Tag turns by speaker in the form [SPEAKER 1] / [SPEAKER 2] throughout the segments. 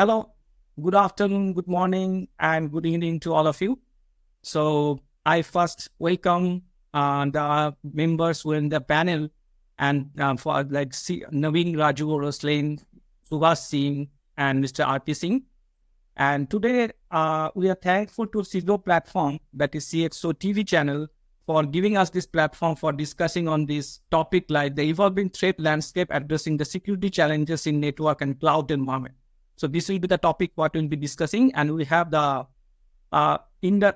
[SPEAKER 1] Hello, good afternoon, good morning, and good evening to all of you. So I first welcome the members who are in the panel and for Navin, Raju, Roselin, Subhash, Singh, and Mr. R.P. Singh. And today we are thankful to CISO platform, that is CXO TV channel, for giving us this platform for discussing on this topic like the evolving threat landscape addressing the security challenges in network and cloud environment. So this will be the topic what we'll be discussing, and we have the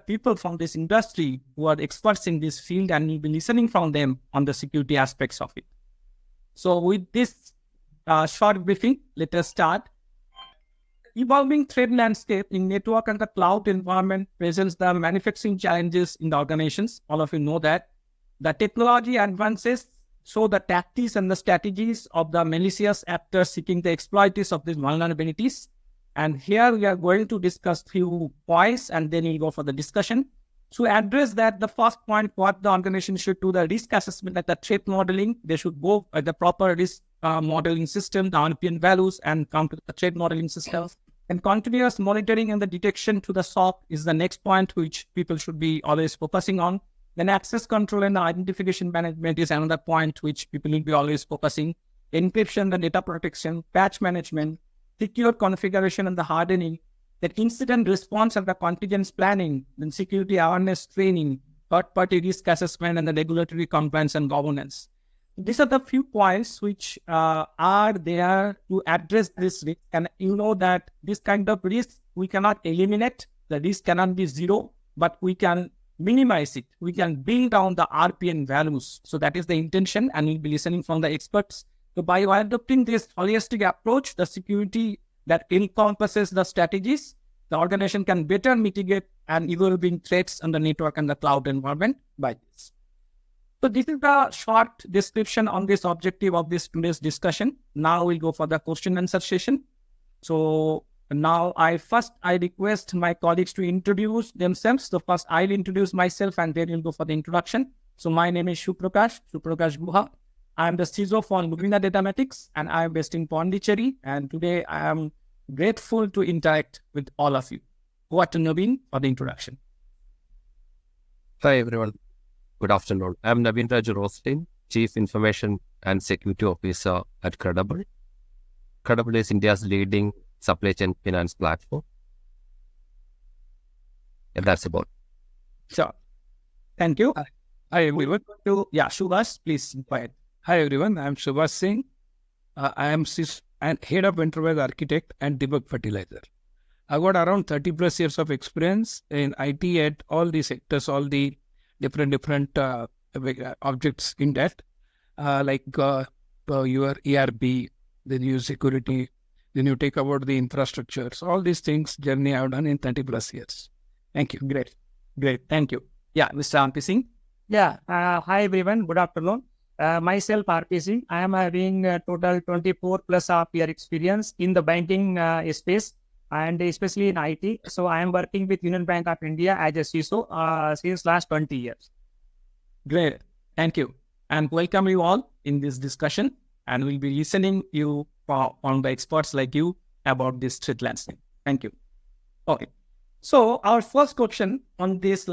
[SPEAKER 1] people from this industry who are experts in this field, and we'll be listening from them on the security aspects of it. So with this short briefing, let us start. Evolving threat landscape in network and the cloud environment presents the manufacturing challenges in the organizations. All of you know that. The technology advances show the tactics and the strategies of the malicious actors seeking the exploits of these vulnerabilities. And here we are going to discuss few points and then we'll go for the discussion. To address that, the first point, what the organization should do, the risk assessment and the threat modeling. They should go at the proper risk modeling system, the RPN values, and come to the threat modeling systems. And continuous monitoring and the detection to the SOC is the next point which people should be always focusing on. Then access control and identification management is another point which people will be always focusing. Encryption, the data protection, patch management, secure configuration and the hardening, the incident response and the contingent planning, then security awareness training, third-party risk assessment, and the regulatory compliance and governance. These are the few points which are there to address this risk. And you know that this kind of risk, we cannot eliminate. The risk cannot be zero, but we can minimize it. We can bring down the RPN values. So that is the intention, and we'll be listening from the experts. So by adopting this holistic approach, the security that encompasses the strategies, the organization can better mitigate and evolving threats on the network and the cloud environment by this. So this is the short description on this objective of this today's discussion. Now we'll go for the question and answer session. So now I request my colleagues to introduce themselves. So first I'll introduce myself and then we'll go for the introduction. So my name is Suprakash Guha. I am the CISO for Lumina Datamatics and I am based in Pondicherry. And today I am grateful to interact with all of you. Over to Navin for the introduction.
[SPEAKER 2] Hi everyone. Good afternoon. I'm Navin Roselin, Chief Information and Security Officer at Credable. Credable is India's leading supply chain finance platform. And that's about it.
[SPEAKER 1] Sure. Thank you.
[SPEAKER 3] Hi everyone.
[SPEAKER 1] Subhash, please go ahead.
[SPEAKER 3] Hi everyone. I'm Subhash Singh. I am Head of Enterprise Architect and Deepak Fertilizer. I got around 30 plus years of experience in IT at all the sectors, all the different objects in that, your ERP, then you security, then you take about the infrastructure. So all these things journey I've done in 30 plus years. Thank you.
[SPEAKER 1] Great. Thank you. Yeah, Mr. R.P. Singh.
[SPEAKER 4] Yeah. Hi everyone. Good afternoon. Myself, R.P. Singh. I am having total 24 plus year experience in the banking space and especially in IT. So I am working with Union Bank of India as a CISO since last 20 years.
[SPEAKER 1] Great. Thank you. And welcome you all in this discussion. And we'll be listening you on the experts like you about this threat landscape. Thank you. Okay. So our first question on this,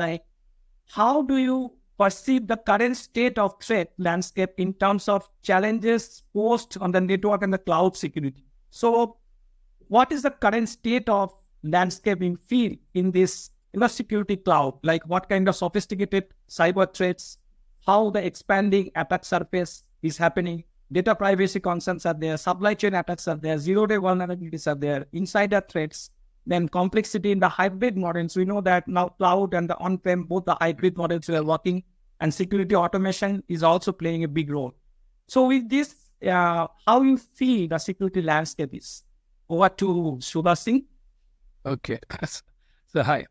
[SPEAKER 1] how do you perceive the current state of threat landscape in terms of challenges posed on the network and the cloud security? So what is the current state of landscape in field in this security cloud? Like what kind of sophisticated cyber threats, how the expanding attack surface is happening, data privacy concerns are there, supply chain attacks are there, zero-day vulnerabilities are there, insider threats, then complexity in the hybrid models. We know that now cloud and the on-prem, both the hybrid models are working, and security automation is also playing a big role. So with this, how you feel the security landscape is? Over to Subhash Singh.
[SPEAKER 3] Okay. So hi.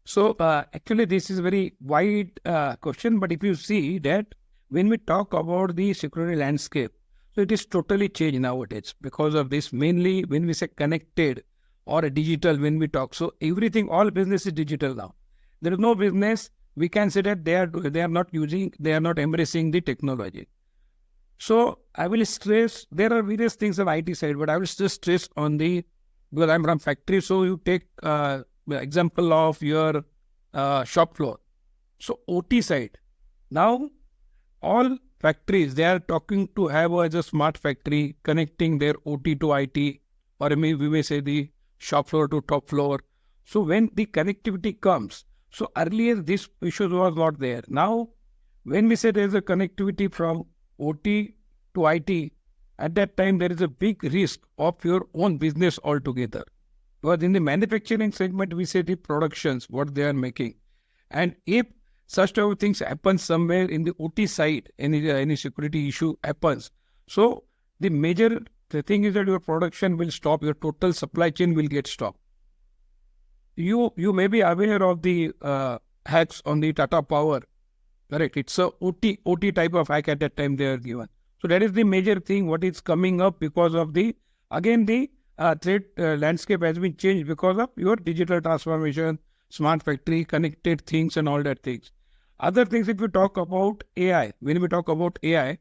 [SPEAKER 3] So actually this is a very wide question, but if you see that when we talk about the security landscape, so it is totally changed nowadays because of this, mainly when we say connected or digital when we talk. So everything, all business is digital now. There is no business, we can say that they are not embracing the technology. So I will stress, there are various things on IT side, but I will just stress on the because I'm from factory, so you take the example of your shop floor. So OT side. Now, all factories, they are talking to have as a smart factory, connecting their OT to IT, or we may say the shop floor to top floor. So when the connectivity comes, so earlier this issue was not there. Now, when we say there is a connectivity from OT to IT, at that time there is a big risk of your own business altogether. Because in the manufacturing segment, we say the productions, what they are making. And if such type of things happen somewhere in the OT side, any security issue happens. So the thing is that your production will stop, your total supply chain will get stopped. You may be aware of the hacks on the Tata Power, correct? It's a OT type of hack at that time they are given. So that is the major thing what is coming up because of the threat landscape has been changed because of your digital transformation, smart factory, connected things and all that things. Other things, if we talk about AI, when we talk about AI,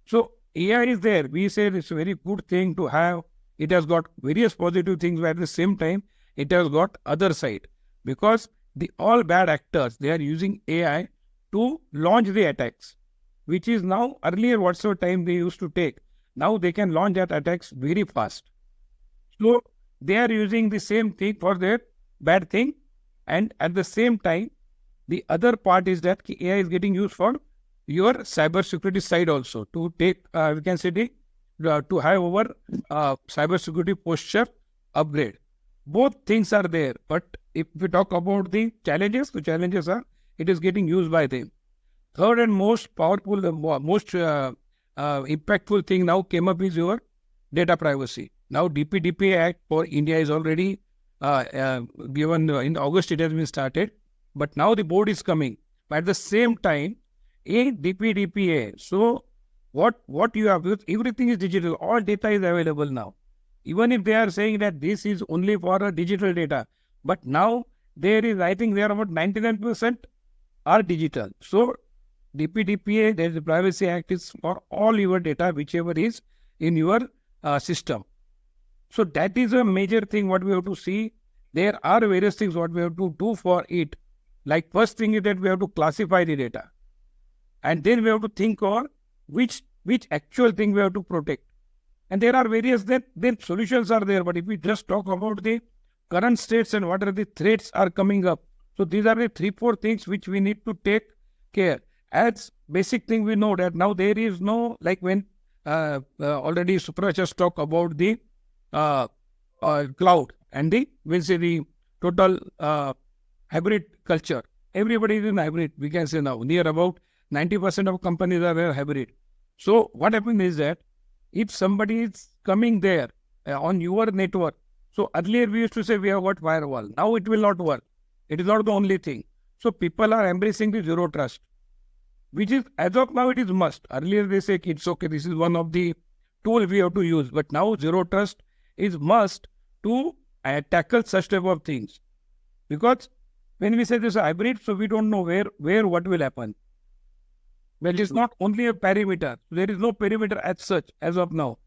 [SPEAKER 3] so AI is there. We say it's a very good thing to have. It has got various positive things, but at the same time, it has got other side. Because the all bad actors, they are using AI to launch the attacks, which is now earlier whatsoever time they used to take. Now they can launch that attacks very fast. So they are using the same thing for their bad thing. And at the same time, the other part is that AI is getting used for your cyber security side also to take, we can say, to have our cyber security posture upgrade. Both things are there. But if we talk about the challenges are, it is getting used by them. Third and most powerful, most impactful thing now came up is your data privacy. Now DPDP Act for India is already given in August, it has been started. But now the board is coming. But at the same time, in DPDPA, so what you have, everything is digital. All data is available now. Even if they are saying that this is only for a digital data. But now there is, I think there are about 99% are digital. So DPDPA, there is a Privacy Act is for all your data, whichever is in your system. So that is a major thing what we have to see. There are various things what we have to do for it. Like first thing is that we have to classify the data. And then we have to think on which actual thing we have to protect. And there are various, then solutions are there. But if we just talk about the current states and what are the threats are coming up. So these are the 3-4 things which we need to take care. As basic thing we know that now there is no, like when already Subhash just talked about the cloud and the total hybrid culture. Everybody is in hybrid, we can say now. Near about 90% of companies are hybrid. So what happens is that if somebody is coming there on your network, so earlier we used to say we have got firewall. Now it will not work. It is not the only thing. So people are embracing the zero trust, which is, as of now, it is must. Earlier they say it's okay, this is one of the tools we have to use. But now zero trust is must to tackle such type of things. Because when we say this is hybrid, so we don't know where what will happen. Well, it's not only a perimeter. There is no perimeter as such as of now.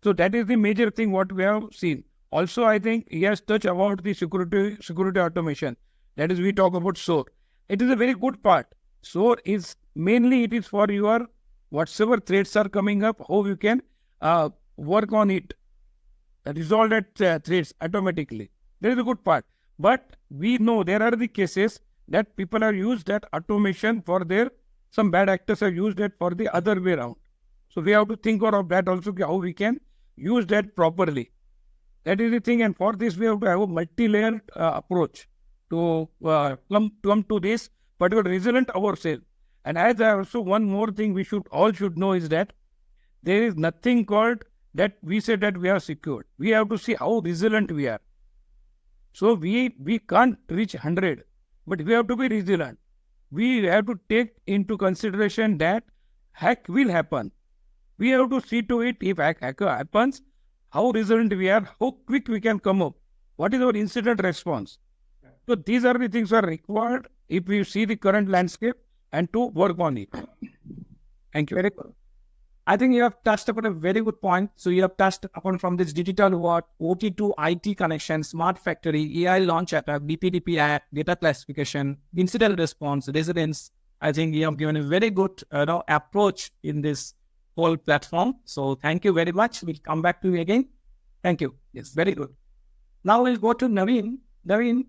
[SPEAKER 3] So that is the major thing what we have seen. Also, I think he has touched about the security automation. That is, we talk about SOAR. It is a very good part. SOAR is mainly it is for your whatsoever threats are coming up, how you can work on it, resolve that threats automatically. That is a good part. But we know there are the cases that people are used that automation for some bad actors have used that for the other way around. So we have to think of that also, how we can use that properly. That is the thing, and for this we have to have a multi-layered approach to come to this particular resilient ourselves. And as I also one more thing we should know is that there is nothing called that we say that we are secured. We have to see how resilient we are. So we can't reach 100, but we have to be resilient. We have to take into consideration that hack will happen. We have to see to it if hack happens, how resilient we are, how quick we can come up, what is our incident response. So these are the things that are required if we see the current landscape and to work on it. Thank you.
[SPEAKER 1] I think you have touched upon a very good point. So you have touched upon from this digital world, OT to IT connection, smart factory, AI launch attack, BPDP app, data classification, incident response, resilience. I think you have given a very good approach in this whole platform. So thank you very much. We'll come back to you again. Thank you. Yes, very good. Now we'll go to Navin. Navin,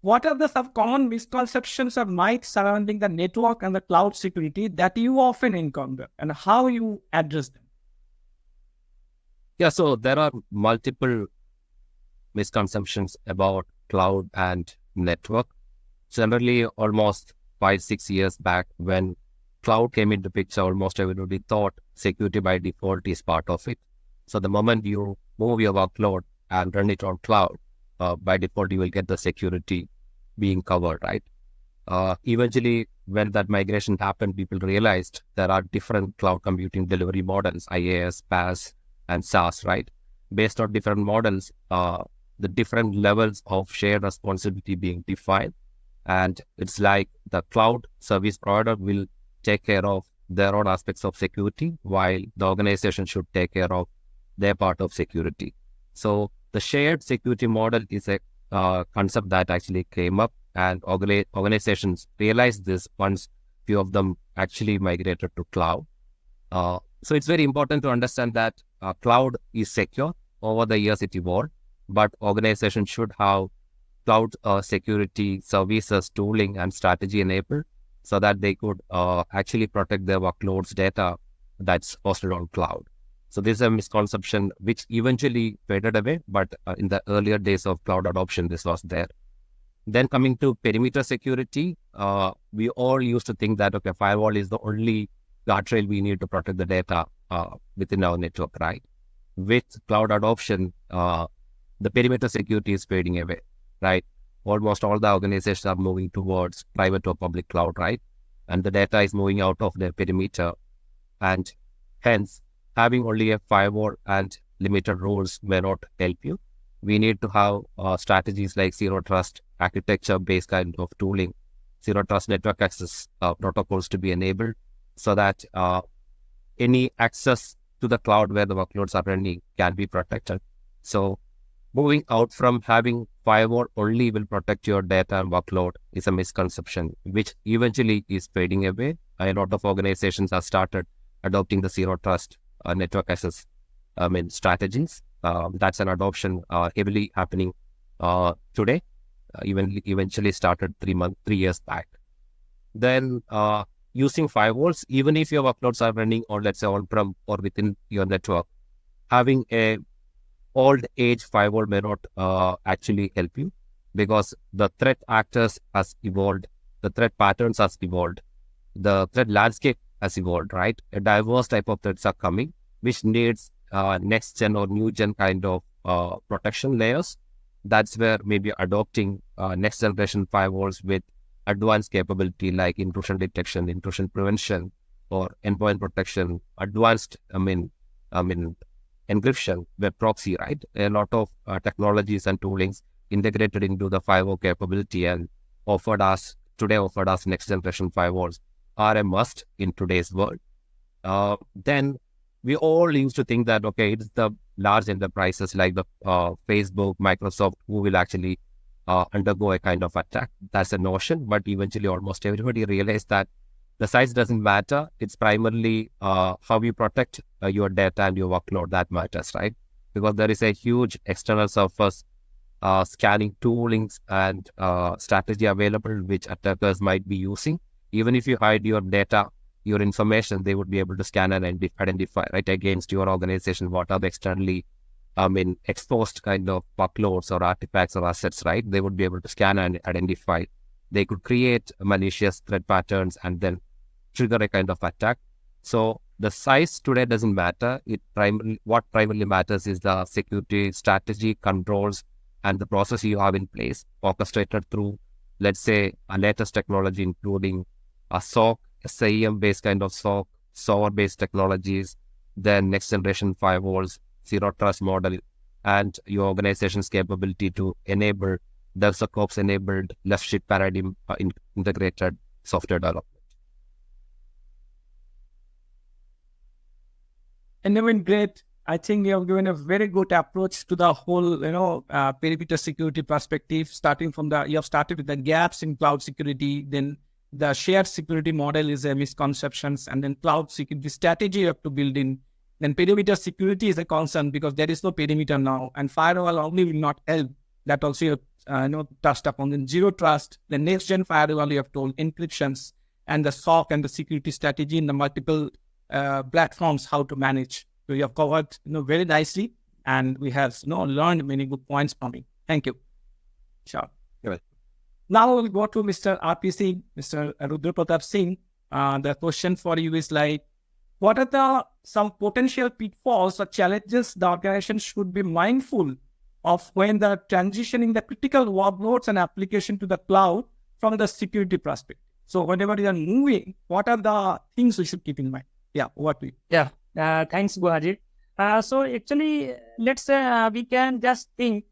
[SPEAKER 1] what are the common misconceptions or myths surrounding the network and the cloud security that you often encounter, and how you address them?
[SPEAKER 2] Yeah, so there are multiple misconceptions about cloud and network. Generally, almost 5-6 years back, when cloud came into picture, almost everybody thought security by default is part of it. So the moment you move your workload and run it on cloud, by default, you will get the security being covered, right? Eventually, when that migration happened, people realized there are different cloud computing delivery models, IaaS, PaaS, and SaaS, right? Based on different models, the different levels of shared responsibility being defined. And it's like the cloud service provider will take care of their own aspects of security, while the organization should take care of their part of security. So the shared security model is a concept that actually came up, and organizations realized this once few of them actually migrated to cloud. So it's very important to understand that cloud is secure. Over the years it evolved, but organizations should have cloud security services, tooling, and strategy enabled so that they could actually protect their workloads data that's hosted on cloud. So this is a misconception which eventually faded away, but in the earlier days of cloud adoption, this was there. Then coming to perimeter security, we all used to think that, okay, firewall is the only guardrail we need to protect the data within our network, right? With cloud adoption, the perimeter security is fading away, right? Almost all the organizations are moving towards private or public cloud, right? And the data is moving out of their perimeter. And hence, having only a firewall and limited rules may not help you. We need to have strategies like zero trust architecture-based kind of tooling, zero trust network access protocols to be enabled so that any access to the cloud where the workloads are running can be protected. So moving out from having firewall only will protect your data and workload is a misconception, which eventually is fading away. A lot of organizations have started adopting the zero trust network access strategies. That's an adoption heavily happening today. Even eventually started 3 years back. Then using firewalls, even if your workloads are running on, let's say, on-prem or within your network, having a old age firewall may not actually help you, because the threat actors has evolved, the threat patterns has evolved, the threat landscape has evolved, right? A diverse type of threats are coming, which needs next gen or new gen kind of protection layers. That's where maybe adopting next generation firewalls with advanced capability like intrusion detection, intrusion prevention, or endpoint protection, advanced, encryption, web proxy, right? A lot of technologies and toolings integrated into the firewall capability and offered us next generation firewalls are a must in today's world. Then we all used to think that, okay, it's the large enterprises like the Facebook, Microsoft, who will actually undergo a kind of attack. That's a notion, but eventually almost everybody realized that the size doesn't matter. It's primarily how you protect your data and your workload that matters, right? Because there is a huge external surface scanning toolings and strategy available which attackers might be using. Even if you hide your data, your information, they would be able to scan and identify, right, against your organization what are the externally exposed kind of workloads or artifacts or assets, right? They would be able to scan and identify. They could create malicious threat patterns and then trigger a kind of attack. So the size today doesn't matter. What primarily matters is the security strategy, controls, and the process you have in place, orchestrated through, let's say, a latest technology, including a SOC, SIEM-based kind of SOC, SOAR-based technologies, then next-generation firewalls, zero trust model, and your organization's capability to enable DevSecOps-enabled left-shift paradigm integrated software development.
[SPEAKER 1] And Navin, great. I think you have given a very good approach to the whole, perimeter security perspective. You have started with the gaps in cloud security, then the shared security model is a misconceptions, and then cloud security strategy you have to build in. Then perimeter security is a concern because there is no perimeter now, and firewall only will not help. That also you have, touched upon. Then zero trust, the next gen firewall you have told, encryptions, and the SOC and the security strategy in the multiple platforms how to manage. So you have covered very nicely, and we have learned many good points from you. Thank you. Sure.
[SPEAKER 2] You're welcome.
[SPEAKER 1] Now we'll go to Mr. RPC, Mr. Rudra Pratap Singh. The question for you is what are some potential pitfalls or challenges the organization should be mindful of when they're transitioning the critical workloads and application to the cloud from the security perspective? So whenever you are moving, what are the things we should keep in mind? Yeah, what we?
[SPEAKER 4] Yeah, thanks, Guhaji. So actually, let's say we can just think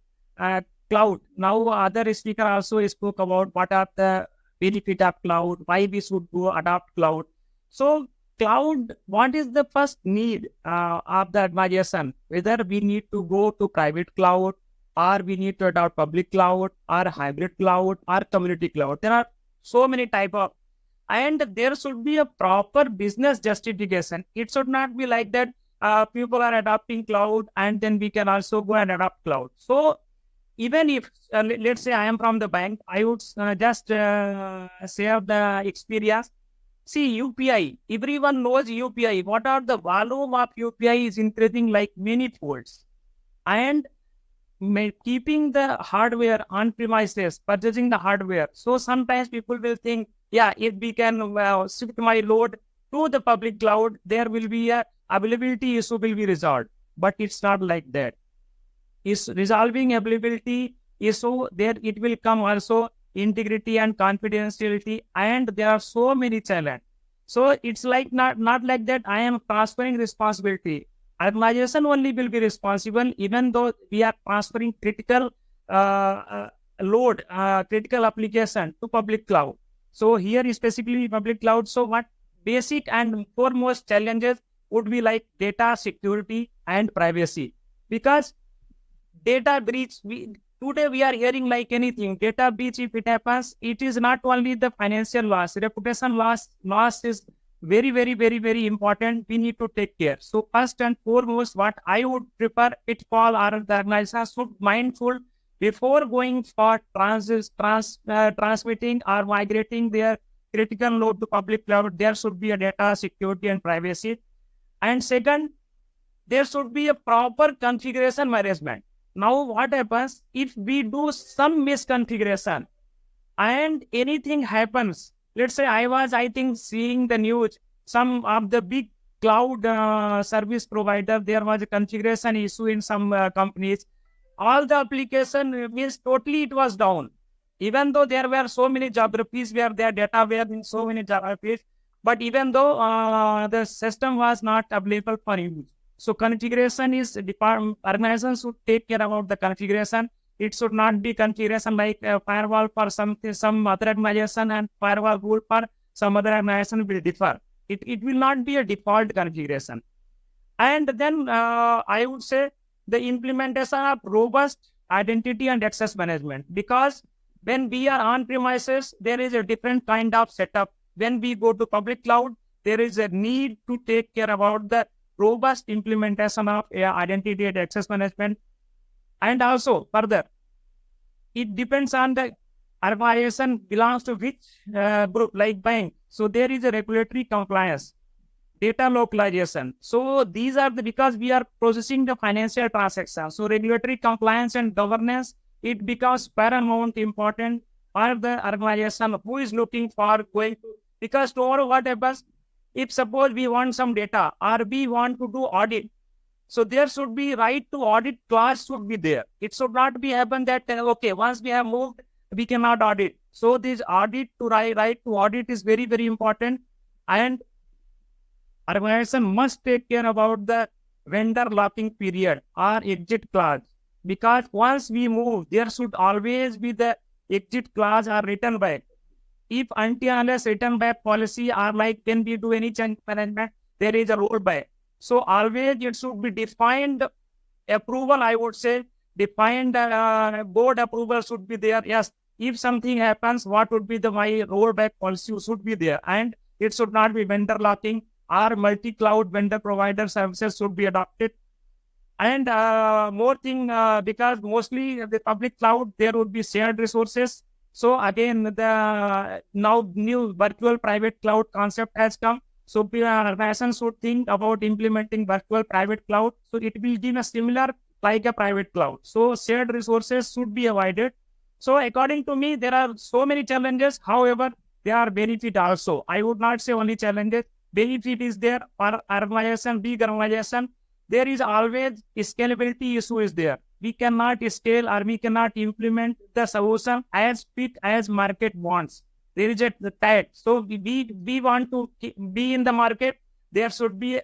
[SPEAKER 4] cloud. Now, other speaker also spoke about what are the benefit of cloud, why we should go adopt cloud. So cloud, what is the first need of the organization? Whether we need to go to private cloud, or we need to adopt public cloud, or hybrid cloud, or community cloud. There are so many type of, and there should be a proper business justification. It should not be like that people are adopting cloud and then we can also go and adopt cloud. So even if, let's say I am from the bank, I would just share the experience. See, UPI, everyone knows UPI. What are the volume of UPI is increasing like many folds. And keeping the hardware on premises, purchasing the hardware. So sometimes people will think, yeah, if we can shift my load to the public cloud, there will be a availability issue will be resolved. But it's not like that. Is resolving availability issue, there it will come also integrity and confidentiality, and there are so many challenges. So it's like not like that I am transferring responsibility. Organization only will be responsible, even though we are transferring critical load, critical application to public cloud. So here specifically public cloud. So what basic and foremost challenges would be like data security and privacy, because data breach, today we are hearing like anything. Data breach, if it happens, it is not only the financial loss, reputation loss is very, very, very, very important. We need to take care. So first and foremost, what I would prefer pitfall or the organization should mindful before going for transmitting or migrating their critical load to public cloud. There should be a data security and privacy. And second, there should be a proper configuration management. Now, what happens if we do some misconfiguration and anything happens? Let's say I think, seeing the news, some of the big cloud service provider, there was a configuration issue in some companies. All the application means totally it was down. Even though there were so many geographies where their data were in so many geographies, but even though the system was not available for use. So configuration is organization should take care about the configuration. It should not be configuration like a firewall for some other organization and firewall rule for some other organization will differ. It will not be a default configuration. And then I would say the implementation of robust identity and access management, because when we are on premises, there is a different kind of setup. When we go to public cloud, there is a need to take care about the robust implementation of identity and access management. And also further, it depends on the organization belongs to which group, like bank. So there is a regulatory compliance, data localization. So these are because we are processing the financial transactions. So regulatory compliance and governance, it becomes paramount important for the organization who is looking for going to, because tomorrow what happens, if suppose we want some data or we want to do audit, so there should be right to audit clause should be there. It should not be happen that, okay, once we have moved, we cannot audit. So this audit to right to audit is very, very important. And organization must take care about the vendor locking period or exit clause. Because once we move, there should always be the exit clause or return back. If until unless return back policy are like, when we do any change management, there is a rollback. So always it should be defined approval, I would say, defined board approval should be there. Yes, if something happens, what would be my rollback policy should be there. And it should not be vendor locking. Our multi-cloud vendor provider services should be adopted. And more thing, because mostly the public cloud, there would be shared resources. So again, the now new virtual private cloud concept has come. So organizations should think about implementing virtual private cloud. So it will give a similar like a private cloud. So shared resources should be avoided. So according to me, there are so many challenges. However, there are benefit also. I would not say only challenges. Benefit is there for organization, big organization. There is always scalability issue is there. We cannot scale or we cannot implement the solution as fit as market wants. There is a tag. So we want to be in the market. There should be a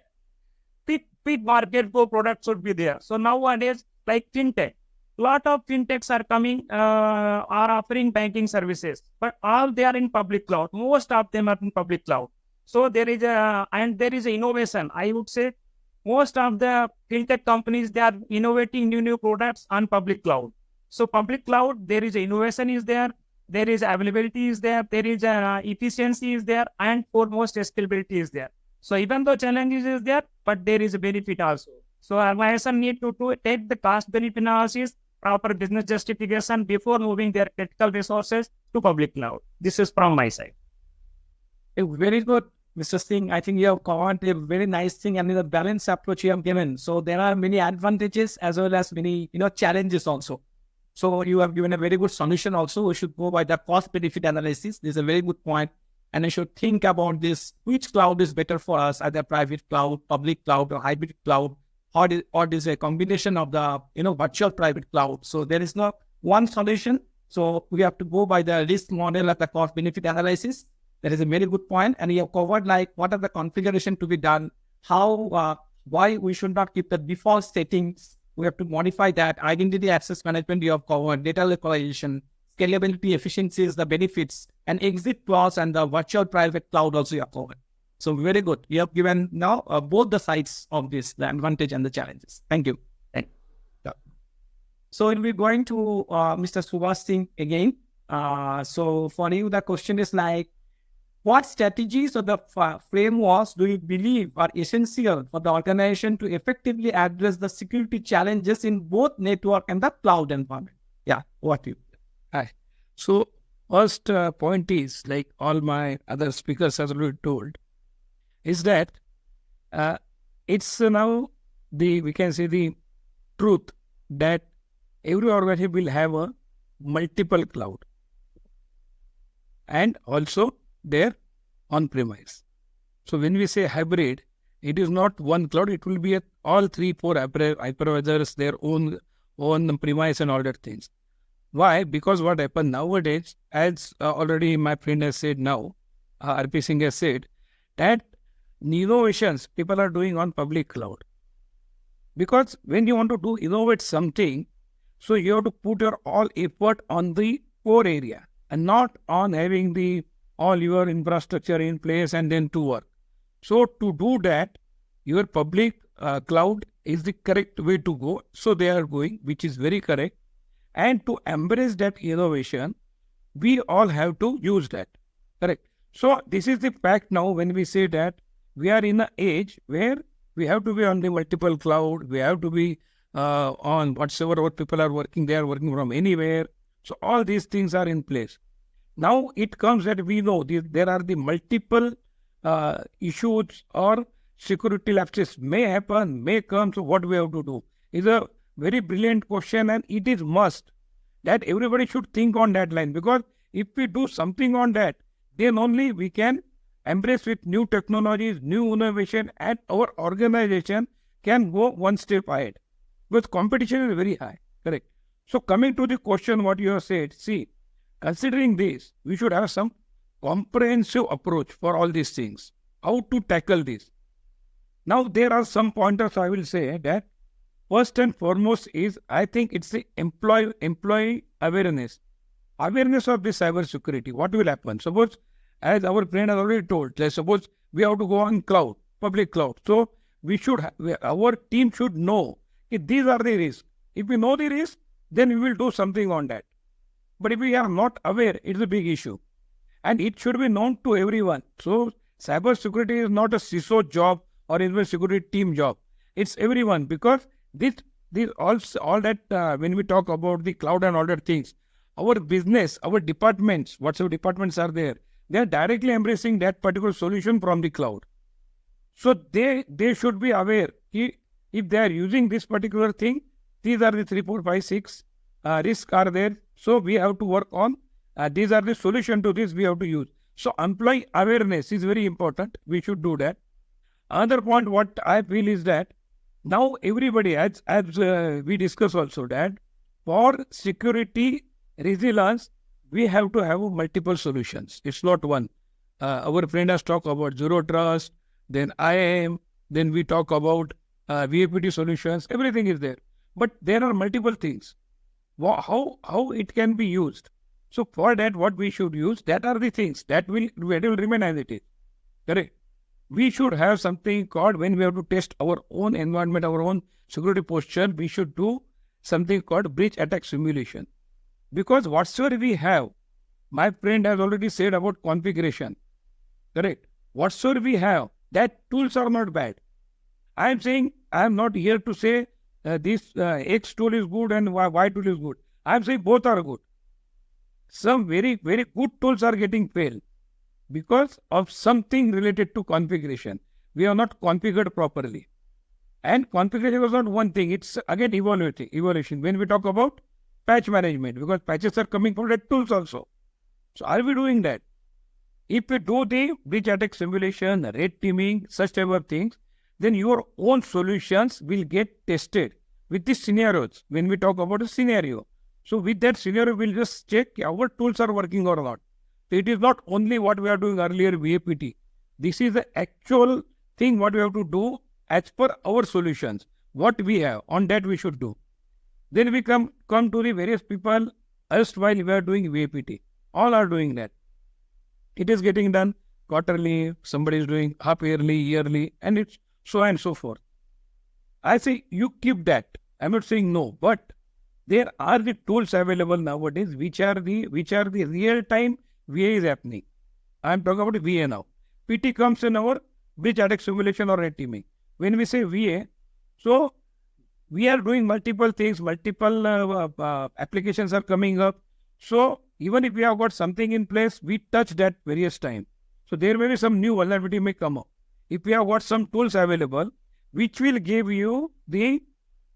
[SPEAKER 4] fit market for products should be there. So nowadays, like fintech, lot of fintechs are coming, are offering banking services, but all they are in public cloud. Most of them are in public cloud. So there is innovation. I would say most of the fintech companies, they are innovating new products on public cloud. So public cloud, there is innovation is there. There is availability is there. There is efficiency is there. And foremost, scalability is there. So even though challenges is there, but there is a benefit also. So organization need to take the cost benefit analysis, proper business justification before moving their critical resources to public cloud. This is from my side.
[SPEAKER 1] Very good, Mr. Singh. I think you have covered a very nice thing and the balanced approach you have given. So there are many advantages as well as many challenges also. So you have given a very good solution also. We should go by the cost benefit analysis. This is a very good point. And I should think about this, which cloud is better for us, either private cloud, public cloud, or hybrid cloud, or is a combination of the virtual private cloud. So there is no one solution. So we have to go by the risk model of the cost benefit analysis. That is a very good point. And you have covered like what are the configuration to be done, how, why we should not keep the default settings. We have to modify that. Identity access management you have covered, data localization, scalability, efficiencies, the benefits, and exit clause and the virtual private cloud also you have covered. So very good. You have given now both the sides of this, the advantage and the challenges. Thank you. So we'll be going to Mr. Subhash Singh again. So for you, the question is like, what strategies or the frameworks do you believe are essential for the organization to effectively address the security challenges in both network and the cloud environment? Yeah, what you?
[SPEAKER 3] Hi. So first point is, like all my other speakers have already told, is that it's now we can say the truth that every organization will have a multiple cloud and also their on-premise. So when we say hybrid, it is not one cloud, it will be all 3-4 hypervisors, their own premise and all that things. Why? Because what happened nowadays, as already my friend has said now, RP Singh has said, that innovations people are doing on public cloud. Because when you want to innovate something, so you have to put your all effort on the core area and not on having all your infrastructure in place and then to work. So to do that, your public cloud is the correct way to go. So they are going, which is very correct. And to embrace that innovation, we all have to use that. Correct. So this is the fact now when we say that we are in an age where we have to be on the multiple cloud. We have to be on whatsoever people are working, they are working from anywhere. So all these things are in place. Now it comes that we know there are the multiple issues or security lapses may happen, may come. So what we have to do is a very brilliant question, and it is must that everybody should think on that line, because if we do something on that, then only we can embrace with new technologies, new innovation, and our organization can go one step ahead. Because competition is very high. Correct. So coming to the question what you have said, see, considering this, we should have some comprehensive approach for all these things. How to tackle this? Now, there are some pointers I will say that first and foremost is, I think it's the employee awareness. Awareness of the cyber security. What will happen? Suppose, as our friend has already told, suppose we have to go on cloud, public cloud. So our team should know that these are the risks. If we know the risk, then we will do something on that. But if we are not aware, it's a big issue. And it should be known to everyone. So cyber security is not a CISO job or even security team job. It's everyone, because this all that when we talk about the cloud and all that things, our business, our departments, whatever departments are there, they are directly embracing that particular solution from the cloud. So they should be aware if they are using this particular thing, these are the 3, 4, 5, 6 risks are there. So we have to work on these are the solution to this we have to use. So employee awareness is very important. We should do that. Another point what I feel is that now everybody, as we discussed also, that for security resilience, we have to have multiple solutions. It's not one. Our friend has talked about zero trust, then IAM, then we talk about VAPT solutions. Everything is there. But there are multiple things. How it can be used? So for that, what we should use, that are the things that will remain as it is. Correct? We should have something called, when we have to test our own environment, our own security posture, we should do something called breach attack simulation. Because whatsoever we have, my friend has already said about configuration. Correct? Whatsoever we have, that tools are not bad. I am saying, I am not here to say this X tool is good and Y tool is good. I am saying both are good. Some very, very good tools are getting failed because of something related to configuration. We are not configured properly. And configuration was not one thing. It's again evaluation. When we talk about patch management, because patches are coming from the tools also. So are we doing that? If we do the breach attack simulation, red teaming, such type of things, then your own solutions will get tested with the scenarios. When we talk about a scenario, so with that scenario, we'll just check our tools are working or not. So it is not only what we are doing earlier, VAPT. This is the actual thing what we have to do as per our solutions. What we have, on that we should do. Then we come to the various people, just while we are doing VAPT. All are doing that. It is getting done quarterly, somebody is doing half yearly, yearly, and it's so on and so forth. I say you keep that. I'm not saying no, but there are the tools available nowadays which are the real-time VA is happening. I'm talking about VA now. PT comes in our breach attack simulation or red teaming. When we say VA, so we are doing multiple things, multiple applications are coming up. So even if we have got something in place, we touch that various time. So there may be some new vulnerability may come up. If we have got some tools available, which will give you the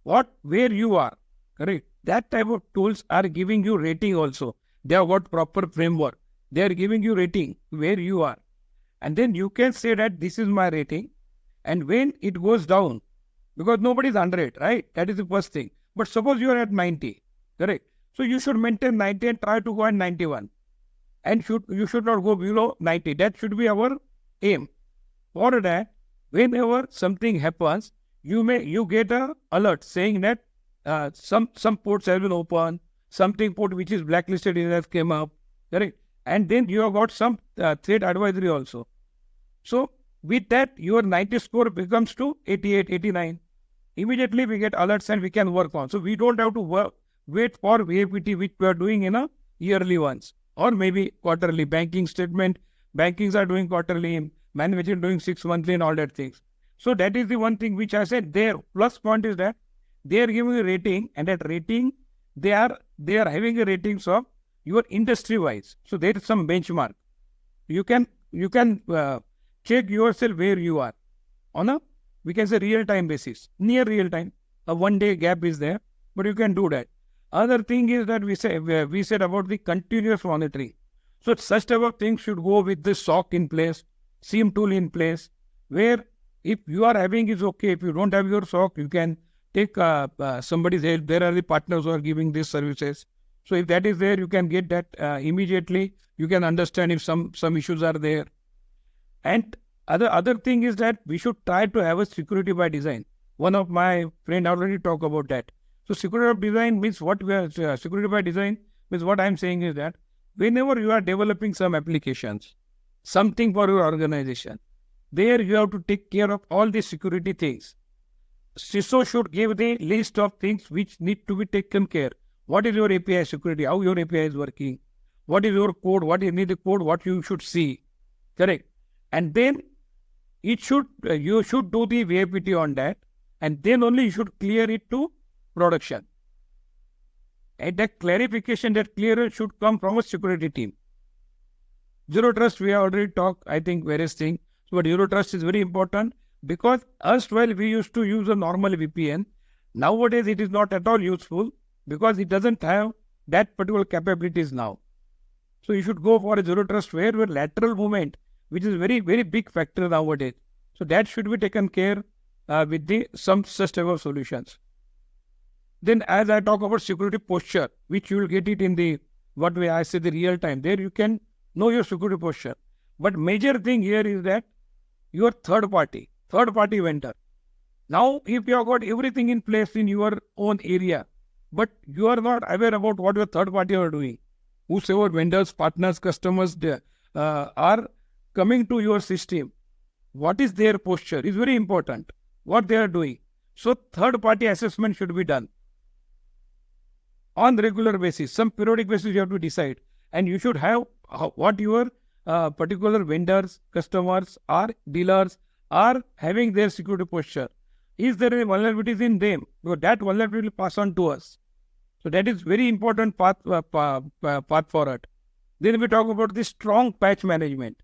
[SPEAKER 3] where you are, correct? That type of tools are giving you rating also. They have got proper framework. They are giving you rating where you are. And then you can say that this is my rating. And when it goes down, because nobody is 100, right? That is the first thing. But suppose you are at 90, correct? So you should maintain 90 and try to go at 91. And you should not go below 90. That should be our aim. For that, whenever something happens, you get an alert saying that some ports have been opened, something port which is blacklisted has came up, correct? And then you have got some threat advisory also. So with that, your 90 score becomes to 88, 89. Immediately we get alerts and we can work on. So we don't have to wait for VAPT, which we are doing in a yearly ones or maybe quarterly. Banking statement, bankings are doing quarterly, management doing 6 monthly and all that things. So that is the one thing which I said there. Plus point is that they are giving a rating, and that rating, they are having a ratings of your industry wise. So there is some benchmark. You can check yourself where you are on a, we can say, real time basis, near real time. A 1 day gap is there, but you can do that. Other thing is that we said about the continuous monitoring. So such type of things should go with the SOC in place, SIEM tool in place, where if you are having is okay. If you don't have your SOC, you can take somebody's help. There are the partners who are giving these services. So if that is there, you can get that immediately. You can understand if some issues are there. And other thing is that we should try to have a security by design. One of my friend already talked about that. So security by design means security by design means what I'm saying is that whenever you are developing some applications, something for your organization, there you have to take care of all the security things. CISO should give the list of things which need to be taken care. What is your API security? How your API is working? What is your code? What is the code? What you should see? Correct. And then you should do the VAPT on that, and then only you should clear it to production. And that clarification, that clearance should come from a security team. Zero trust, we have already talked, I think, various things. But zero trust is very important, because erstwhile we used to use a normal VPN. Nowadays it is not at all useful, because it doesn't have that particular capabilities now. So you should go for a zero trust where lateral movement, which is very, very big factor nowadays. So that should be taken care with some such type of solutions. Then as I talk about security posture, which you will get it in the, what way I say, the real time, there you can know your security posture. But major thing here is that your third party vendor. Now, if you have got everything in place in your own area, but you are not aware about what your third party are doing, whosoever vendors, partners, customers are coming to your system, what is their posture is very important, what they are doing. So third party assessment should be done on regular basis. Some periodic basis you have to decide, and you should have what your particular vendors, customers or dealers are having their security posture. Is there any vulnerabilities in them? Because that vulnerability will pass on to us. So that is very important path forward. Then we talk about the strong patch management.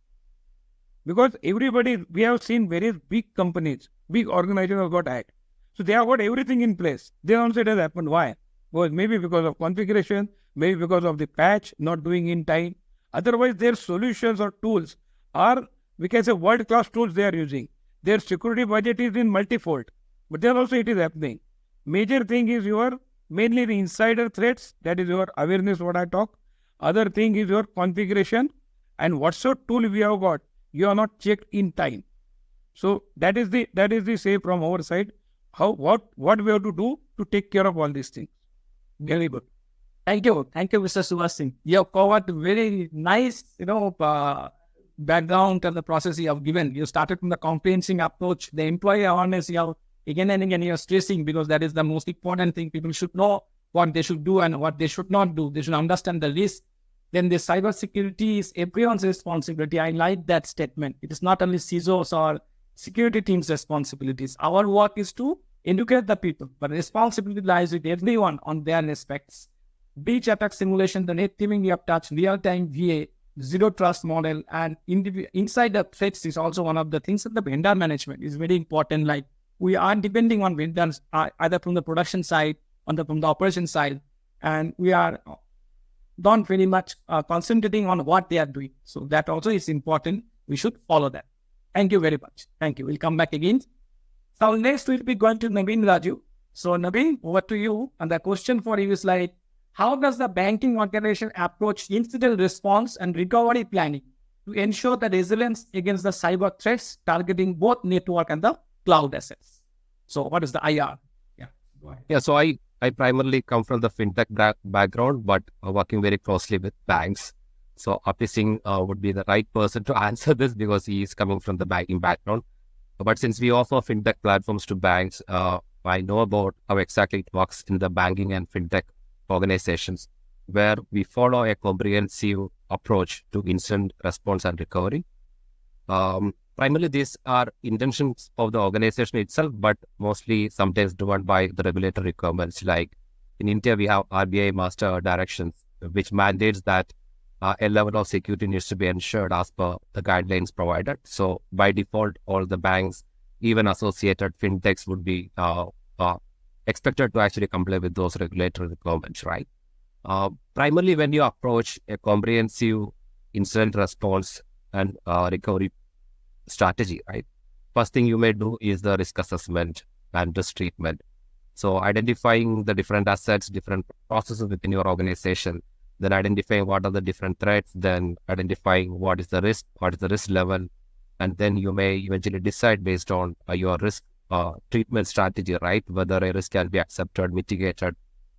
[SPEAKER 3] Because everybody, we have seen various big companies, big organizations have got hacked. So they have got everything in place. Then also it has happened. Why? Because maybe because of configuration, maybe because of the patch not doing in time. Otherwise, their solutions or tools are, we can say, world-class tools they are using. Their security budget is in multi-fold. But then also it is happening. Major thing is mainly the insider threats. That is your awareness, what I talk. Other thing is your configuration. And whatsoever tool we have got, you are not checked in time. So that is the say from our side. What we have to do to take care of all these things. Very good.
[SPEAKER 1] Thank you, Mr. Subhash Singh. You have covered very nice, background and the process you have given. You started from the comprehensive approach, the employee awareness. You have again and again you are stressing, because that is the most important thing. People should know what they should do and what they should not do. They should understand the risk. Then the cyber security is everyone's responsibility. I like that statement. It is not only CISOs or security team's responsibilities. Our work is to educate the people, but responsibility lies with everyone on their aspects. Breach attack simulation, the net teaming we have touched, real-time VA, zero trust model, and inside the threats is also one of the things. That the vendor management is very important. Like, we are depending on vendors either from the production side or from the operation side, and we are not very much concentrating on what they are doing. So that also is important. We should follow that. Thank you very much. Thank you. We'll come back again. So next we'll be going to Navin, Raju. So Navin, over to you. And the question for you is like, how does the banking organization approach incident response and recovery planning to ensure the resilience against the cyber threats targeting both network and the cloud assets? So what is the IR? Yeah, go ahead.
[SPEAKER 2] Yeah, so I primarily come from the fintech background, but working very closely with banks. So Singh would be the right person to answer this, because he is coming from the banking background. But since we offer fintech platforms to banks, I know about how exactly it works in the banking and fintech organizations, where we follow a comprehensive approach to incident response and recovery. Primarily, these are intentions of the organization itself, but mostly sometimes driven by the regulatory requirements. Like in India, we have RBI master directions, which mandates that a level of security needs to be ensured as per the guidelines provided. So by default, all the banks, even associated fintechs, would be expected to actually comply with those regulatory requirements, right? Primarily, when you approach a comprehensive incident response and recovery strategy, right? First thing you may do is the risk assessment and risk treatment. So identifying the different assets, different processes within your organization, then identifying what are the different threats, then identifying what is the risk level, and then you may eventually decide based on your risk treatment strategy, right? Whether a risk can be accepted, mitigated,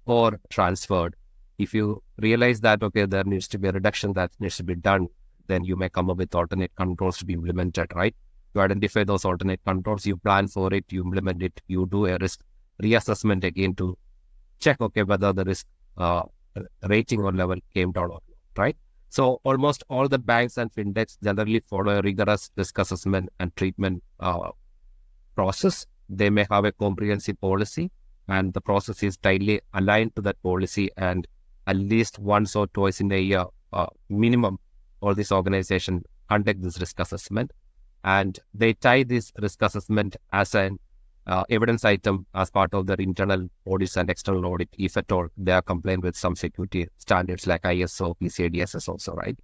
[SPEAKER 2] or transferred. If you realize that, okay, there needs to be a reduction that needs to be done, then you may come up with alternate controls to be implemented, right? You identify those alternate controls, you plan for it, you implement it, you do a risk reassessment again to check, okay, whether the risk rating or level came down or not, right? So almost all the banks and fintechs generally follow a rigorous risk assessment and treatment process. They may have a comprehensive policy, and the process is tightly aligned to that policy, and at least once or twice in a year, minimum, all these organizations conduct this risk assessment, and they tie this risk assessment as an evidence item as part of their internal audits and external audit, if at all they are compliant with some security standards like ISO, PCI DSS also, right?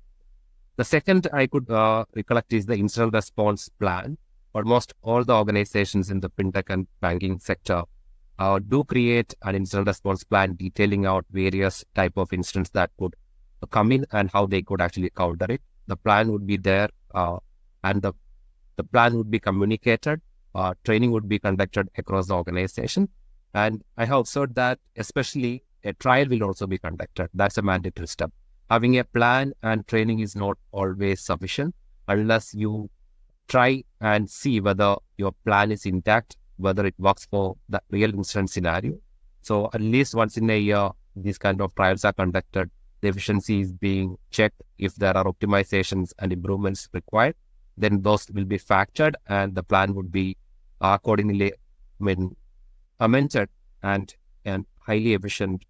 [SPEAKER 2] The second I could recollect is the incident response plan. Almost all the organizations in the fintech and banking sector do create an incident response plan detailing out various type of incidents that could come in and how they could actually counter it. The plan would be there, and the plan would be communicated. Training would be conducted across the organization. And I have observed that especially a trial will also be conducted. That's a mandatory step. Having a plan and training is not always sufficient unless you try and see whether your plan is intact, whether it works for the real incident scenario. So at least once in a year, these kind of trials are conducted. The efficiency is being checked. If there are optimizations and improvements required, then those will be factored and the plan would be accordingly amended, and highly efficient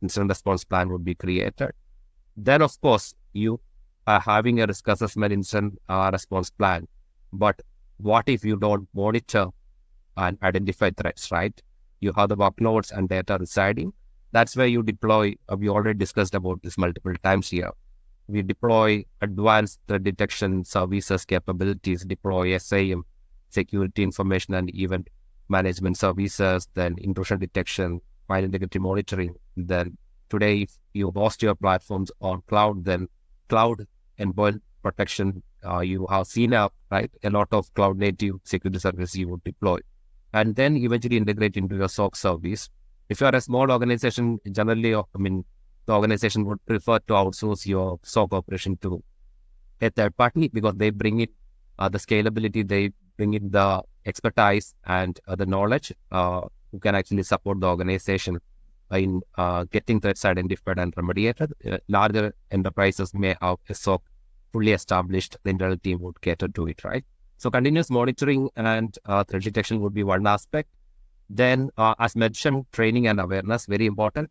[SPEAKER 2] incident response plan would be created. Then, of course, you are having a risk assessment incident response plan. But what if you don't monitor and identify threats, right? You have the workloads and data residing. That's where you deploy, we already discussed about this multiple times here. We deploy advanced threat detection services capabilities, deploy SIM, security information and event management services, then intrusion detection, file integrity monitoring. Then today, if you host your platforms on cloud, then cloud endpoint protection, you have seen up, right? A lot of cloud native security services you would deploy, and then eventually integrate into your SOC service. If you are a small organization, generally, the organization would prefer to outsource your SOC operation to a third party because they bring in the scalability, they bring in the expertise and the knowledge who can actually support the organization in getting threats identified and remediated. Larger enterprises may have a SOC fully established. The internal team would cater to it, right? So continuous monitoring and threat detection would be one aspect. Then, as mentioned, training and awareness, very important.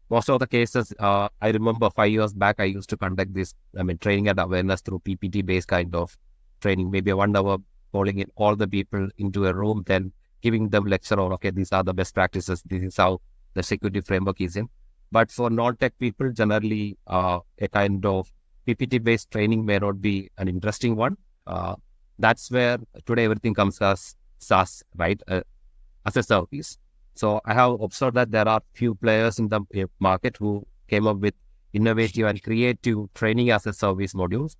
[SPEAKER 2] Most of the cases, I remember 5 years back, I used to conduct this, training and awareness through PPT-based kind of training, maybe 1 hour, calling in all the people into a room, then giving them lecture on, okay, these are the best practices, this is how the security framework is in. But for non-tech people, generally, a kind of PPT-based training may not be an interesting one. That's where today everything comes as SaaS, right, as a service. So I have observed that there are few players in the market who came up with innovative and creative training as a service modules,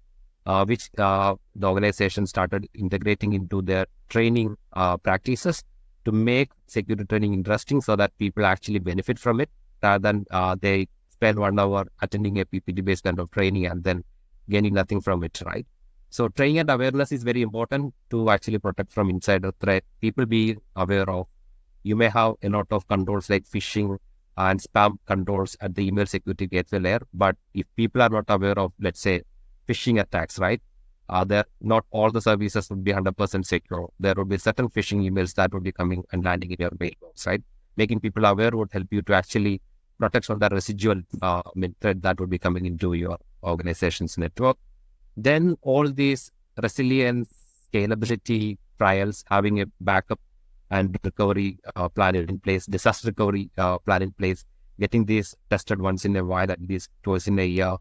[SPEAKER 2] which the organization started integrating into their training practices to make security training interesting so that people actually benefit from it rather than they spend 1 hour attending a PPT-based kind of training and then gaining nothing from it, right? So training and awareness is very important to actually protect from insider threat. People be aware of. You may have a lot of controls like phishing and spam controls at the email security gateway layer. But if people are not aware of, let's say, phishing attacks, right? Not all the services would be 100% secure. There would be certain phishing emails that would be coming and landing in your mailbox, right? Making people aware would help you to actually protect from the residual threat that would be coming into your organization's network. Then all these resilience, scalability trials, having a backup and recovery plan in place, disaster recovery plan in place, getting these tested once in a while, at least twice in a year,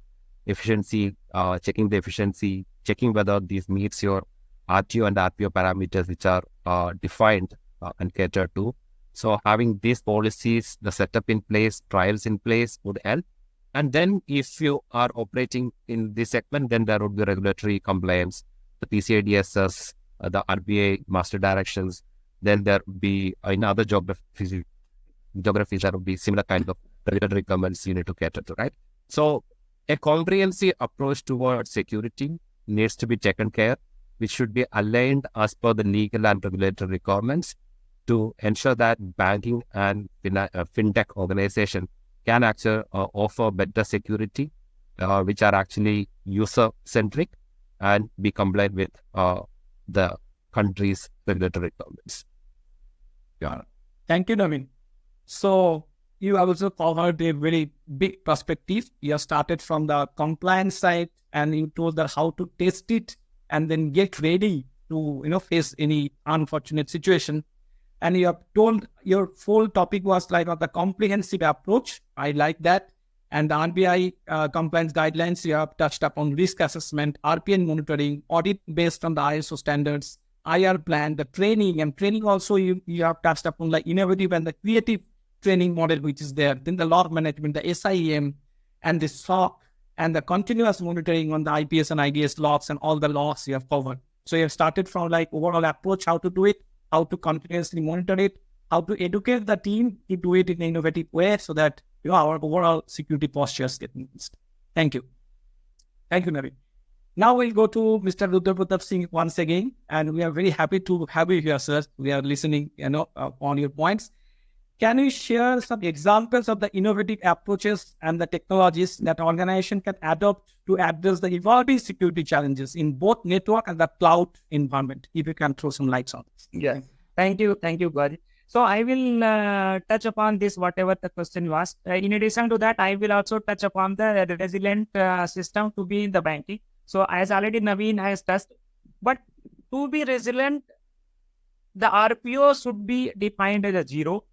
[SPEAKER 2] efficiency, checking the efficiency, checking whether these meets your RTO and RPO parameters which are defined and catered to. So having these policies, the setup in place, trials in place would help. And then if you are operating in this segment, then there would be regulatory compliance, the PCI DSS, the RBA master directions. Then there would be in other geographies there would be similar kind of regulatory comments you need to cater to, right? So a comprehensive approach towards security needs to be taken care. which should be aligned as per the legal and regulatory requirements to ensure that banking and fintech organization can actually offer better security, which are actually user-centric and be compliant with the country's regulatory requirements.
[SPEAKER 1] Yeah. Thank you, Navin. So you have also covered a very big perspective. You have started from the compliance side and you told that how to test it and then get ready to face any unfortunate situation. And you have told your full topic was like on the comprehensive approach. I like that. And the RBI compliance guidelines, you have touched upon risk assessment, RPN monitoring, audit based on the ISO standards, IR plan, the training, and training also you have touched upon like innovative and the creative training model which is there. Then the log management, the SIEM, and the SOC, and the continuous monitoring on the IPS and IDS logs and all the logs you have covered. So you have started from like overall approach, how to do it, how to continuously monitor it, how to educate the team to do it in an innovative way so that our overall security postures get enhanced. Thank you. Thank you, Navin. Now we'll go to Mr. Rudra Pratap Singh once again, and we are very happy to have you here, sir. We are listening, on your points. Can you share some examples of the innovative approaches and the technologies that organization can adopt to address the evolving security challenges in both network and the cloud environment? If you can throw some lights on this.
[SPEAKER 4] Yeah. Thank you, Gauri. So I will touch upon this, whatever the question was. In addition to that, I will also touch upon the resilient system to be in the banking. So as already Navin has touched, but to be resilient, the RPO should be defined as a 0.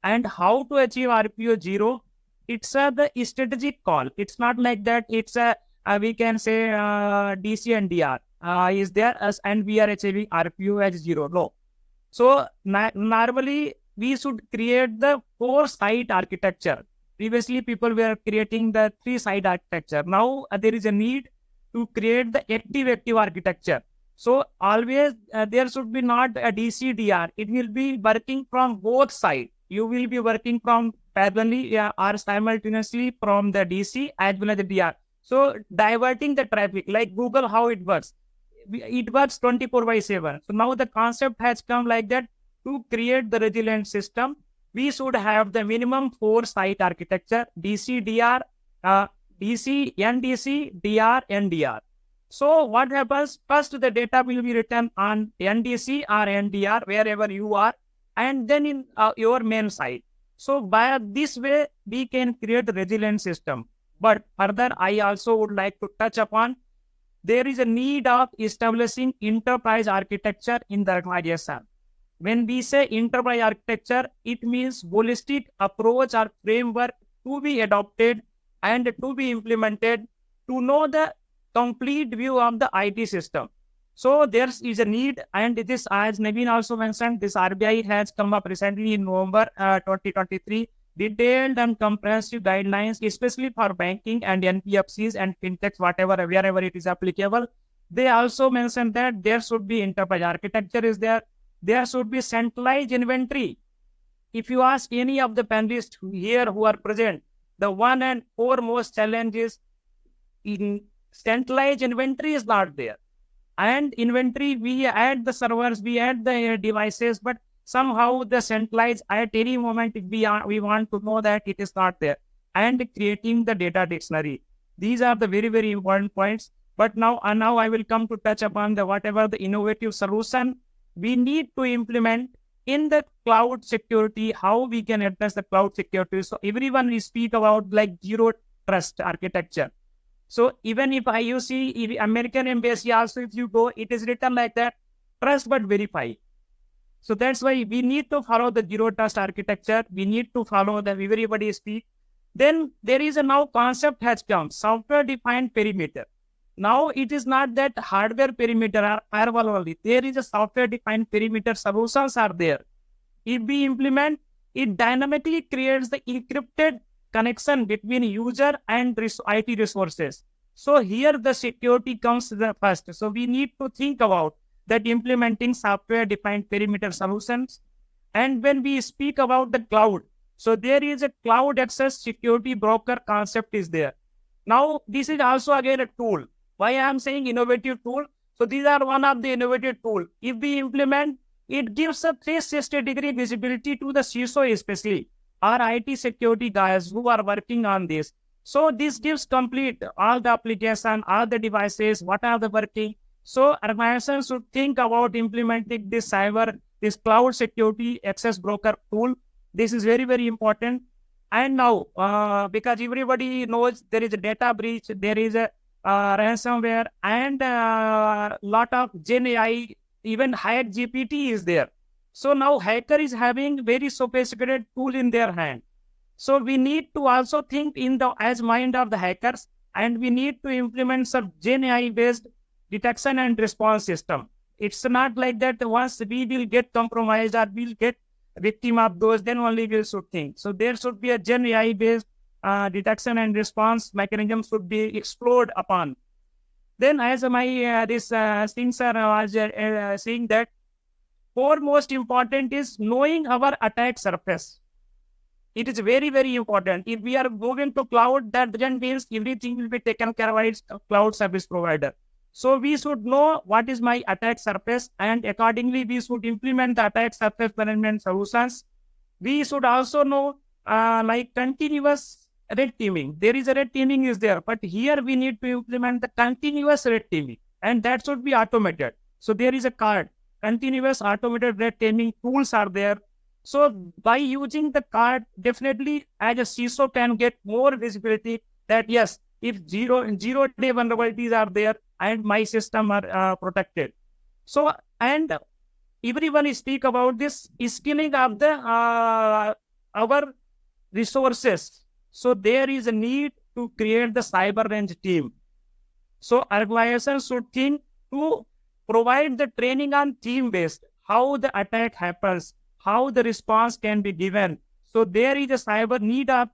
[SPEAKER 4] And how to achieve RPO 0? It's the strategic call. It's not like that. It's we can say DC and DR is there and we are achieving RPO as 0. No. So normally we should create the 4-site architecture. Previously, people were creating the 3-site architecture. Now there is a need to create the active architecture. So always there should be not a DC DR. It will be working from both sides. You will be working from parallelly or simultaneously from the DC as well as the DR. So diverting the traffic, like Google, how it works. It works 24/7. So now the concept has come like that. To create the resilient system, we should have the minimum 4-site architecture: DC, DR, DC, NDC, DR, NDR. So what happens? First, the data will be written on NDC or NDR, wherever you are, and then in your main site. So by this way, we can create a resilient system. But further, I also would like to touch upon there is a need of establishing enterprise architecture in the organization. When we say enterprise architecture, it means holistic approach or framework to be adopted and to be implemented to know the complete view of the IT system. So there is a need, and this, as Navin also mentioned, this RBI has come up recently in November 2023, detailed and comprehensive guidelines, especially for banking and NBFCs and fintechs, wherever it is applicable. They also mentioned that there should be enterprise architecture is there. There should be centralized inventory. If you ask any of the panelists here who are present, the one and foremost challenge is in centralized inventory is not there. And inventory, we add the servers, we add the devices, but somehow the centralized at any moment we want to know that it is not there. And creating the data dictionary. These are the very, very important points. But now I will come to touch upon the whatever the innovative solution we need to implement in the cloud security, how we can address the cloud security. So everyone will speak about like zero trust architecture. So even if if American embassy also, if you go, it is written like that, trust but verify. So that's why we need to follow the zero trust architecture. We need to follow the everybody speak. Then there is a now concept has come, software defined perimeter. Now it is not that hardware perimeter or firewall only. There is a software defined perimeter solutions are there. If we implement, it dynamically creates the encrypted connection between user and IT resources. So here the security comes the first. So we need to think about that implementing software defined perimeter solutions. And when we speak about the cloud, so there is a cloud access security broker concept is there. Now this is also again a tool. Why I am saying innovative tool? So these are one of the innovative tool. If we implement, it gives a 360-degree visibility to the CISO especially, our IT security guys who are working on this. So this gives complete all the application, all the devices, what are the working. So organizations should think about implementing this cloud security access broker tool. This is very, very important. And now, because everybody knows there is a data breach, there is a ransomware, and lot of Gen AI, even Hack GPT is there. So now hacker is having very sophisticated tool in their hand. So we need to also think in the as mind of the hackers, and we need to implement some Gen AI based detection and response system. It's not like that once we will get compromised or we'll get victim of those, then only we should think. So there should be a Gen AI based detection and response mechanism should be explored upon. Then as my Singh sir was saying that foremost important is knowing our attack surface. It is very, very important. If we are moving to cloud, that then means everything will be taken care of by cloud service provider. So we should know what is my attack surface, and accordingly we should implement the attack surface management solutions. We should also know like continuous red teaming. There is a red teaming is there, but here we need to implement the continuous red teaming, and that should be automated. So there is a card. Continuous automated red teaming tools are there. So by using the card, definitely as a CISO can get more visibility that yes, if zero-day vulnerabilities are there and my system are protected. So, and everyone speak about this skilling of the our resources. So there is a need to create the cyber range team. So organizations should think to provide the training on team based, how the attack happens, how the response can be given. So there is a cyber need of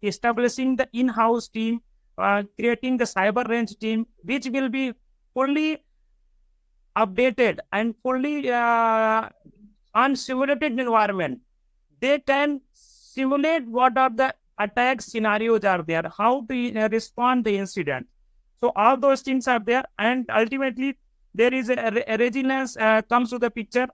[SPEAKER 4] establishing the in-house team, creating the cyber range team, which will be fully updated and fully on simulated environment. They can simulate what are the attack scenarios are there, how to respond the incident. So all those things are there, and ultimately there is a resilience comes to the picture.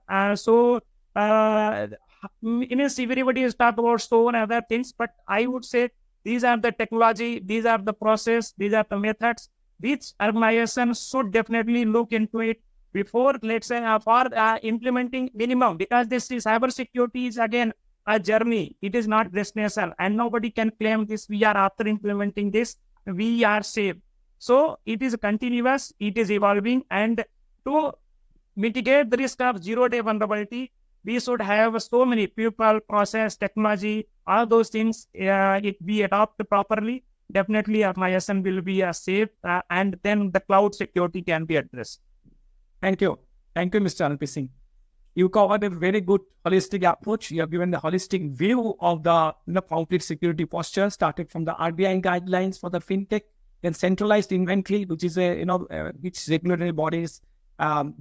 [SPEAKER 4] Means everybody is talking about stone and other things, but I would say these are the technology, these are the process, these are the methods which organizations should definitely look into it before, let's say, for implementing minimum, because this is cyber security is again a journey. It is not destination, and nobody can claim this. We are after implementing this, we are safe. So it is continuous, it is evolving, and to mitigate the risk of zero-day vulnerability, we should have so many people, process, technology, all those things. If we adopt properly, definitely organization will be safe, and then the cloud security can be addressed.
[SPEAKER 1] Thank you. Thank you, Mr. Alpi Singh. You covered a very good holistic approach. You have given the holistic view of the complete security posture, started from the RBI guidelines for the fintech, then centralized inventory, which is which regulatory bodies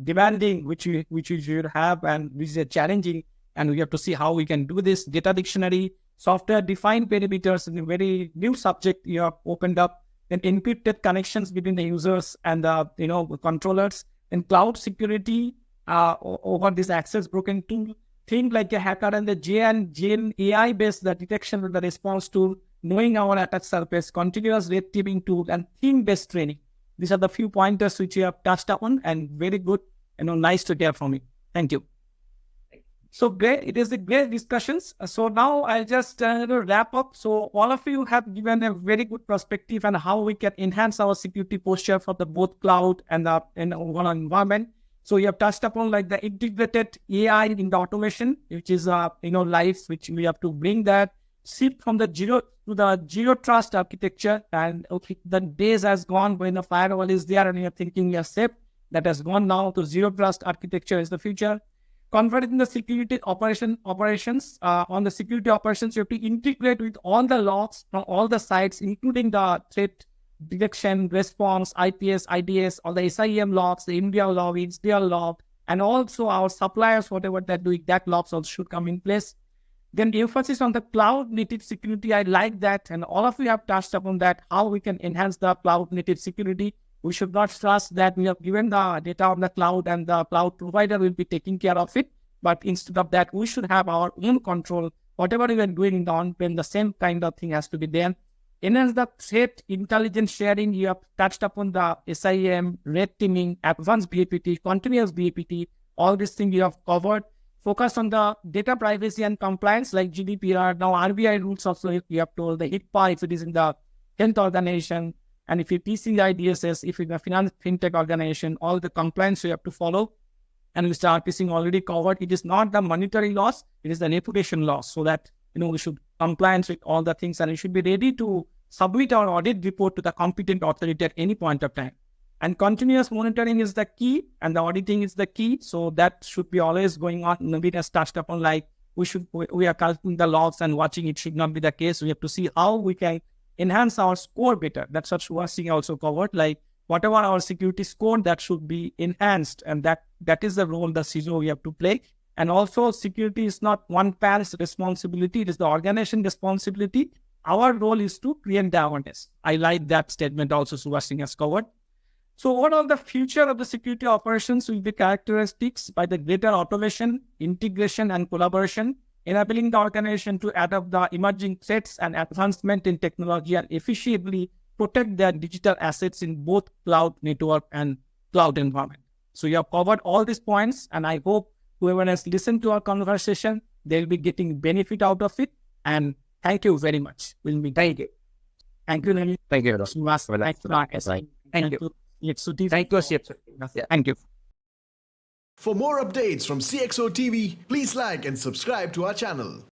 [SPEAKER 1] demanding, which you should have, and which is challenging, and we have to see how we can do this. Data dictionary, software defined perimeters, in a very new subject you have opened up. Then encrypted connections between the users and the controllers. And cloud security over this access broken tool. Think like a hacker and the Gen AI based the detection with the response tool, knowing our attack surface, continuous red teaming tool, and theme based training. These are the few pointers which you have touched upon, and very good, nice to hear from you. Thank you. So great, it is a great discussions. So now I'll just wrap up. So all of you have given a very good perspective on how we can enhance our security posture for the both cloud and the overall environment. So you have touched upon like the integrated AI in the automation, which is lives, which we have to bring that shift from the zero trust architecture. And okay, the days has gone when the firewall is there and you're thinking you're safe. That has gone now to zero trust architecture is the future. Converting the security operations on the security operations, you have to integrate with all the logs from all the sites, including the threat detection, response, IPS, IDS, all the SIEM logs, the India log, XDR log, and also our suppliers, whatever they're doing, that logs also should come in place. Then emphasis on the cloud native security. I like that, and all of you have touched upon that, how we can enhance the cloud native security. We should not trust that we have given the data on the cloud and the cloud provider will be taking care of it. But instead of that, we should have our own control. Whatever we are doing in the on-prem, the same kind of thing has to be there. Enhance the threat intelligence sharing. You have touched upon the SIM, red teaming, advanced BAPT, continuous BAPT. All these things you have covered. Focus on the data privacy and compliance like GDPR. Now RBI rules also you have told the HIPAA if it is in the health organization. And if you PCI DSS, if it's a fintech organization, all the compliance you have to follow. And Mr. RP already covered. It is not the monetary loss, it is the reputation loss. So that, we should compliance with all the things and we should be ready to submit our audit report to the competent authority at any point of time. And continuous monitoring is the key and the auditing is the key. So that should be always going on. Navin has touched upon like we are calculating the logs and watching. It should not be the case. We have to see how we can enhance our score better. That's what Subhash also covered. Like whatever our security score, that should be enhanced. And that is the role the CISO we have to play. And also security is not one parent's responsibility. It is the organization responsibility. Our role is to create the awareness. I like that statement also Subhash has covered. So what are the future of the security operations will be characteristics by the greater automation, integration and collaboration, enabling the organization to adapt the emerging threats and advancement in technology and efficiently protect their digital assets in both cloud network and cloud environment. So you have covered all these points and I hope whoever has listened to our conversation, they'll be getting benefit out of it. And thank you very much. We'll be
[SPEAKER 4] Thank you.
[SPEAKER 1] Thank you, Navin.
[SPEAKER 2] Thank you.
[SPEAKER 1] Thank you.
[SPEAKER 4] Thank you, Sir.
[SPEAKER 1] Thank you.
[SPEAKER 5] For more updates from CXO TV, please like and subscribe to our channel.